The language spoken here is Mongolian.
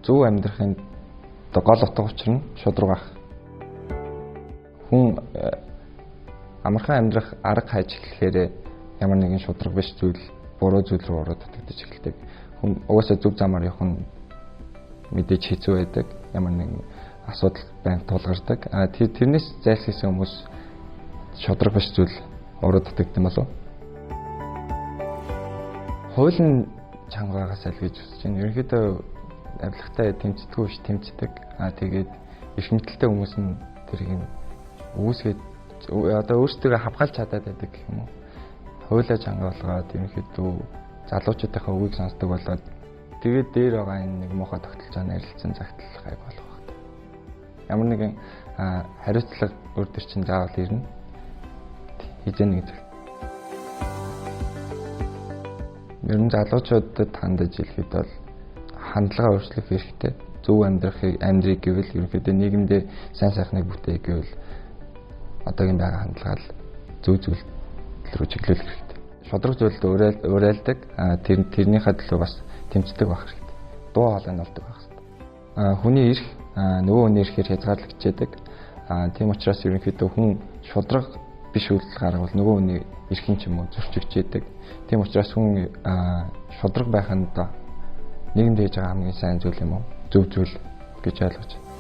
зөв амьдрахын гол утга учир нь шударга ах. Хүн амархан амьдрах арга хайж эхлэхээр ямар нэгэн шударга биш зүйл, буруу зүйл рүү ороод татагдаж эхэлдэг. Хүн угаасаа зөв замаар явах нь мэдээж хэцүү байдаг. Ямар нэгэн асуудал байнга тулгардаг. Тэрнээс зайлсхийсэн хүмүүс шударга биш зүйл ороод татагдсан болов. Хууль нь чангаагаас аль гэж үзэж байна. Ерөнхийдөө авилгатай тэмцдэггүй биш тэмцдэг. Тэгээд их мэдлэлтэй хүмүүс нь тэрийг үүсгээд одоо өөрсдөө хавгаалж чадаад байдаг гэх юм уу. Хуулиа чангаалгаад ерөнхийдөө залуучуудынхаа үгийг сонсдог болоод тэгээд дээр байгаа энэ нэг муухай тогтолцоонд ярилцсан загтлах гайг болох байна. Ямар нэгэн хариуцлага өөр чинь заавал ирнэ. Хизээ нэг зүйл. Ер нь залуучуудад хандаж хэлэхэд бол хандлага өөрчлөх хэрэгтэй. Зөв амьдрыг гэвэл ерөнхийдөө нийгэмдээ сайн сайхныг бүтээх гэвэл одоогийн байгаа хандлагаа зөв зүйл рүү чиглүүлэх хэрэгтэй. Шударга зүйлд уриалдаг, тэрнийхээ төлөө бас тэмцдэг байх хэрэгтэй. Дуу хоолойн болдог байх хэрэгтэй. Хүний эрх нөгөө хүний эрхээр хязгаарлагдчихэдэг. Тийм учраас ерөнхийдөө хүн шударга биш үйлдэл гаргавал нөгөө хүний эрхийн ч юм уу зөрчигдчихэд. Тийм учраас хүн шударга байханд нийгэмд хийж байгаа хамгийн сайн зүйл юм уу? Зөв зүйл гэж ойлгож байна.